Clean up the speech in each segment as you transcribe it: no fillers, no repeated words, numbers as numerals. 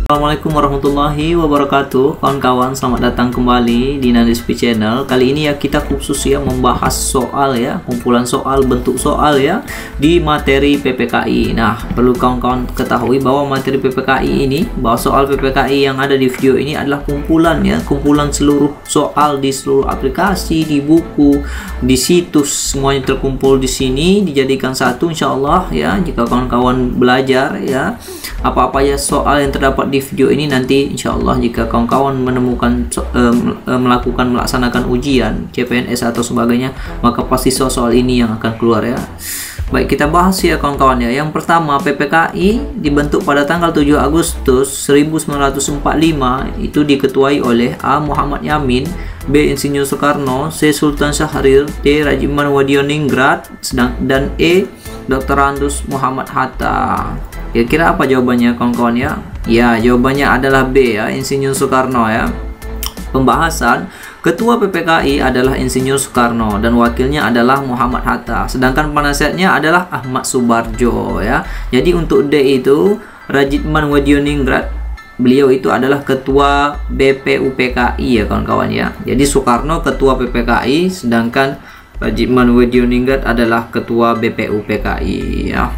Assalamualaikum warahmatullahi wabarakatuh. Kawan-kawan, selamat datang kembali di Nandispi Channel. Kali ini ya kita khusus ya membahas soal ya, kumpulan soal, bentuk soal ya di materi PPKI. Nah, perlu kawan-kawan ketahui bahwa materi PPKI ini, bahwa soal PPKI yang ada di video ini adalah kumpulan ya, kumpulan seluruh soal di seluruh aplikasi, di buku, di situs, semuanya terkumpul di sini dijadikan satu insyaallah ya. Jika kawan-kawan belajar ya apa-apa ya soal yang terdapat di video ini, nanti insyaallah jika kawan-kawan menemukan melaksanakan ujian CPNS atau sebagainya, maka pasti soal ini yang akan keluar ya. Baik, kita bahas ya kawan-kawan ya. Yang pertama, PPKI dibentuk pada tanggal 7 Agustus 1945, itu diketuai oleh A. Muhammad Yamin, B. Insinyur Soekarno, C. Sultan Syahrir, D. Rajiman Wadioningrat, dan E. Dr. Andus Muhammad Hatta. Kira-kira apa jawabannya kawan-kawan ya? Ya, jawabannya adalah B ya, Insinyur Soekarno ya. Pembahasan, Ketua PPKI adalah Insinyur Soekarno dan wakilnya adalah Muhammad Hatta. Sedangkan penasihatnya adalah Ahmad Subarjo ya. Jadi untuk D itu Rajiman Wadioningrat, beliau itu adalah Ketua BPUPKI ya kawan-kawan ya. Jadi Soekarno Ketua PPKI, sedangkan Rajiman Wadioningrat adalah Ketua BPUPKI ya.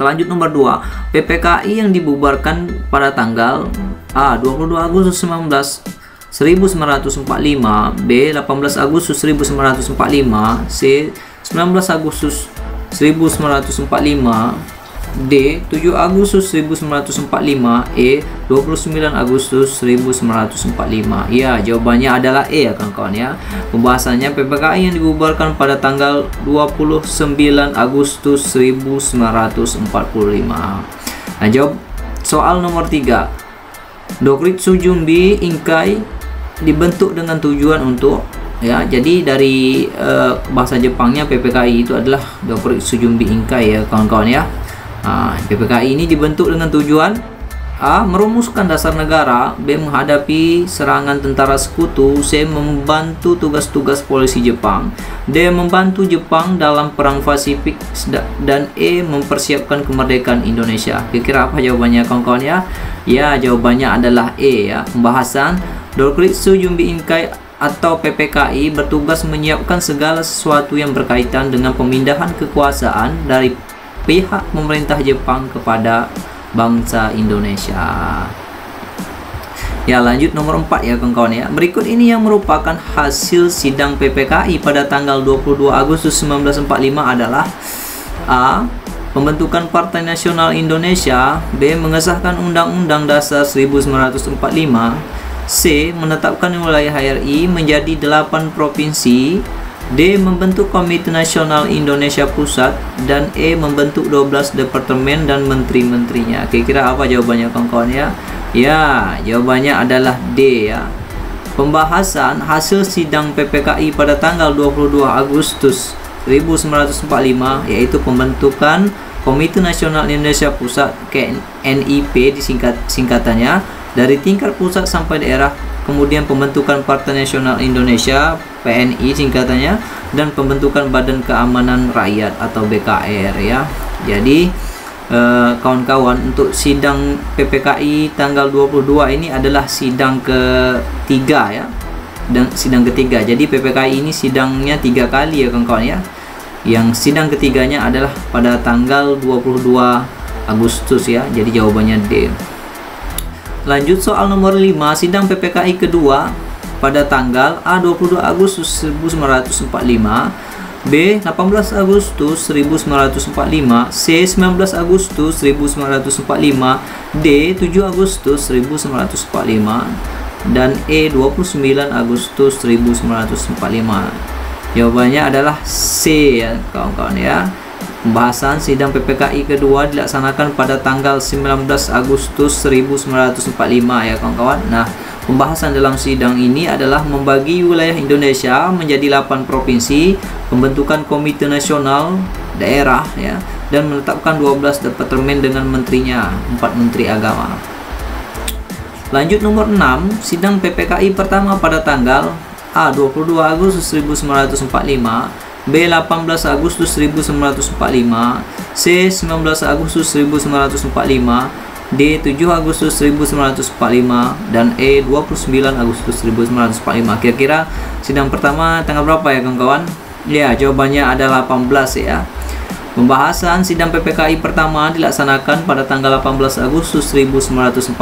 Lanjut nomor 2, PPKI yang dibubarkan pada tanggal A. 22 Agustus 1945, B. 18 Agustus 1945, C. 19 Agustus 1945, D. 7 Agustus 1945, E. 29 Agustus 1945. Ya, jawabannya adalah E ya kawan-kawan ya. Pembahasannya, PPKI yang dibubarkan pada tanggal 29 Agustus 1945. Nah, jawab soal nomor 3. Doritsu Jumbi Inkai dibentuk dengan tujuan untuk ya, jadi dari bahasa Jepangnya PPKI itu adalah Doritsu Jumbi Inkai ya kawan-kawan ya. PPKI ini dibentuk dengan tujuan A. Merumuskan dasar negara, B. Menghadapi serangan tentara sekutu, C. Membantu tugas-tugas polisi Jepang, D. Membantu Jepang dalam perang Pasifik, dan E. Mempersiapkan kemerdekaan Indonesia. Kira-kira apa jawabannya kawan-kawan ya? Ya, jawabannya adalah E ya. Pembahasan, Doritsu Jumbi Inkai atau PPKI bertugas menyiapkan segala sesuatu yang berkaitan dengan pemindahan kekuasaan dari pihak pemerintah Jepang kepada bangsa Indonesia. Ya, lanjut nomor 4 ya kawan-kawan ya. Berikut ini yang merupakan hasil sidang PPKI pada tanggal 22 Agustus 1945 adalah A. Pembentukan Partai Nasional Indonesia, B. Mengesahkan Undang-Undang Dasar 1945, C. Menetapkan wilayah RI menjadi 8 provinsi, D. Membentuk Komite Nasional Indonesia Pusat, dan E. Membentuk 12 departemen dan menteri-menterinya. Kira-kira apa jawabannya kawan-kawan ya? Ya, jawabannya adalah D ya. Pembahasan hasil sidang PPKI pada tanggal 22 Agustus 1945 yaitu pembentukan Komite Nasional Indonesia Pusat KNIP singkatannya dari tingkat pusat sampai daerah, kemudian pembentukan Partai Nasional Indonesia PNI singkatannya, dan pembentukan Badan Keamanan Rakyat atau BKR ya. Jadi kawan-kawan, untuk sidang PPKI tanggal 22 ini adalah sidang ketiga ya, dan sidang ketiga. Jadi PPKI ini sidangnya 3 kali ya kawan-kawan ya. Yang sidang ketiganya adalah pada tanggal 22 Agustus ya. Jadi jawabannya D. Lanjut soal nomor 5, sidang PPKI kedua pada tanggal A. 22 Agustus 1945, B. 18 Agustus 1945, C. 19 Agustus 1945, D. 7 Agustus 1945, dan E. 29 Agustus 1945. Jawabannya adalah C ya kawan-kawan ya. Pembahasan sidang PPKI kedua dilaksanakan pada tanggal 19 Agustus 1945 ya kawan-kawan. Nah, pembahasan dalam sidang ini adalah membagi wilayah Indonesia menjadi 8 provinsi, pembentukan Komite Nasional Daerah ya, dan menetapkan 12 departemen dengan menterinya, 4 menteri agama. Lanjut nomor 6, sidang PPKI pertama pada tanggal A. 22 Agustus 1945, B. 18 Agustus 1945, C. 19 Agustus 1945, D 7 Agustus 1945, dan E 29 Agustus 1945. Kira-kira sidang pertama tanggal berapa ya kawan-kawan? Ya, jawabannya adalah 18 ya. Pembahasan sidang PPKI pertama dilaksanakan pada tanggal 18 Agustus 1945.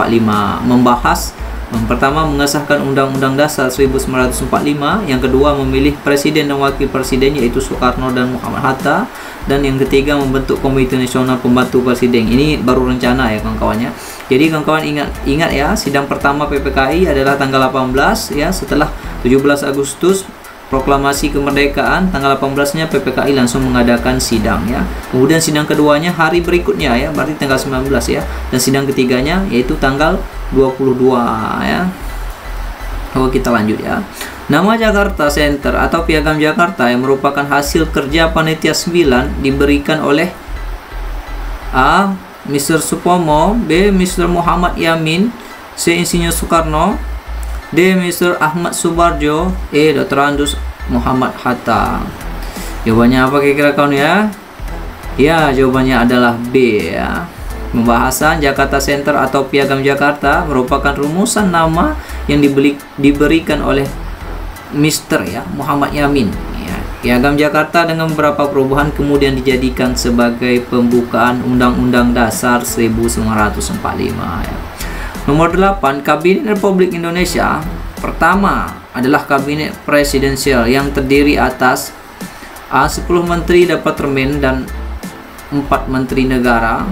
Membahas yang pertama mengesahkan Undang-Undang Dasar 1945, yang kedua memilih presiden dan wakil presiden yaitu Soekarno dan Muhammad Hatta, dan yang ketiga membentuk Komite Nasional Pembantu Presiden. Ini baru rencana ya kawan-kawannya. Jadi kawan-kawan ingat ya, sidang pertama PPKI adalah tanggal 18 ya, setelah 17 Agustus proklamasi kemerdekaan, tanggal 18-nya PPKI langsung mengadakan sidang ya. Kemudian sidang keduanya hari berikutnya ya, berarti tanggal 19 ya. Dan sidang ketiganya yaitu tanggal 22 ya. Oke, kita lanjut ya. Nama Jakarta Center atau Piagam Jakarta yang merupakan hasil kerja Panitia 9 diberikan oleh A. Mr. Supomo, B. Mr. Muhammad Yamin, C. Insinyur Soekarno, D. Mr. Ahmad Subarjo, E. Dr. Andus Muhammad Hatta. Jawabannya apa kira-kira kawan ya? Ya, jawabannya adalah B ya. Pembahasan Jakarta Center atau Piagam Jakarta merupakan rumusan nama yang diberikan oleh Mr. ya Muhammad Yamin ya. Piagam Jakarta dengan beberapa perubahan kemudian dijadikan sebagai pembukaan Undang-Undang Dasar 1945 ya. Nomor 8, Kabinet Republik Indonesia pertama adalah Kabinet Presidensial yang terdiri atas A. 10 Menteri Departemen dan 4 Menteri Negara,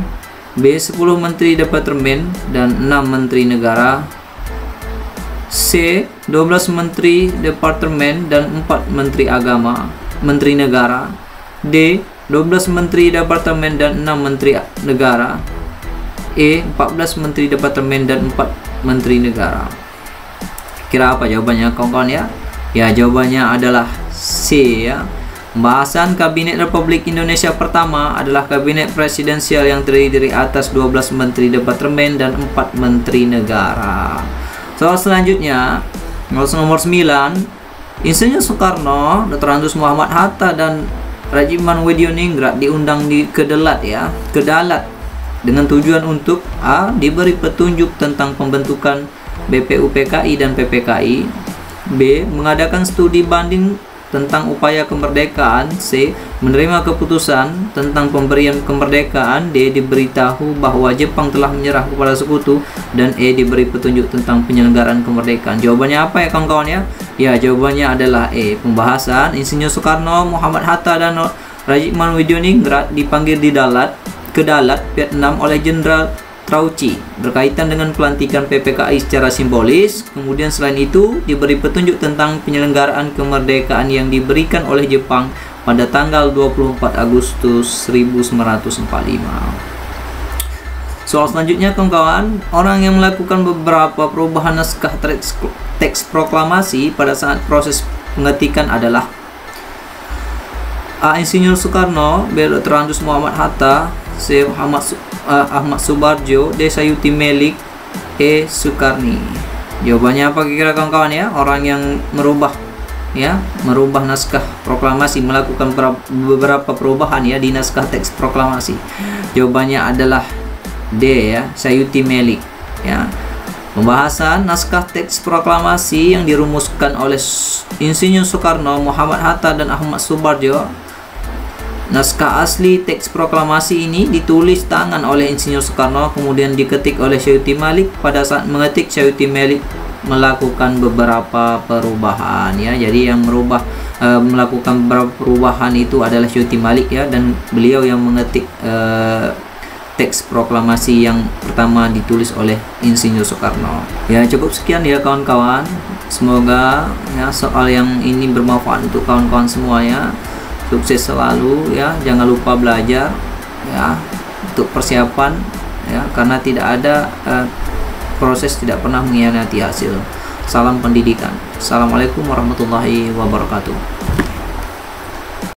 B. 10 Menteri Departemen dan 6 Menteri Negara, C. 12 Menteri Departemen dan 4 Menteri Negara, D. 12 Menteri Departemen dan 6 Menteri Negara, E. 14 Menteri Departemen dan 4 Menteri Negara. Kira apa jawabannya kawan-kawan ya? Ya, jawabannya adalah C ya. Pembahasan Kabinet Republik Indonesia pertama adalah Kabinet Presidensial yang terdiri atas 12 Menteri Departemen dan 4 Menteri Negara. Soal selanjutnya, nomor 9, Insinyur Soekarno, Dr. Andus Muhammad Hatta dan Rajiman Wedioningrat diundang ke Dalat ya, ke Dalat dengan tujuan untuk A. diberi petunjuk tentang pembentukan BPUPKI dan PPKI, B. mengadakan studi banding tentang upaya kemerdekaan, C. menerima keputusan tentang pemberian kemerdekaan, D. diberitahu bahwa Jepang telah menyerah kepada sekutu, dan E. diberi petunjuk tentang penyelenggaraan kemerdekaan. Jawabannya apa ya kawan-kawan ya? Ya, jawabannya adalah E. Pembahasan Insinyur Soekarno, Muhammad Hatta dan Rajiman Wedioningrat dipanggil ke Dalat, Vietnam oleh Jenderal Trauci berkaitan dengan pelantikan PPKI secara simbolis. Kemudian selain itu diberi petunjuk tentang penyelenggaraan kemerdekaan yang diberikan oleh Jepang pada tanggal 24 Agustus 1945. Soal selanjutnya kawan-kawan, orang yang melakukan beberapa perubahan naskah teks proklamasi pada saat proses pengetikan adalah A. Insinyur Soekarno, B. Dr. Andus Muhammad Hatta, C. Ahmad Subarjo, D. Sayuti Melik, E. Sukarni. Jawabannya apa kira-kira kawan-kawan ya? Orang yang merubah naskah proklamasi, melakukan beberapa perubahan ya di naskah teks proklamasi. Jawabannya adalah D ya, Sayuti Melik ya. Pembahasan naskah teks proklamasi yang dirumuskan oleh Insinyur Soekarno, Muhammad Hatta dan Ahmad Subarjo. Naskah asli teks proklamasi ini ditulis tangan oleh Insinyur Soekarno, kemudian diketik oleh Sayuti Melik. Pada saat mengetik, Sayuti Melik melakukan beberapa perubahan ya. Jadi yang melakukan beberapa perubahan itu adalah Sayuti Melik ya, dan beliau yang mengetik teks proklamasi yang pertama ditulis oleh Insinyur Soekarno. Ya, cukup sekian ya kawan-kawan. Semoga ya soal yang ini bermanfaat untuk kawan-kawan semuanya. Sukses selalu ya, jangan lupa belajar ya untuk persiapan ya, karena tidak ada proses tidak pernah mengkhianati hasil. Salam pendidikan. Assalamualaikum warahmatullahi wabarakatuh.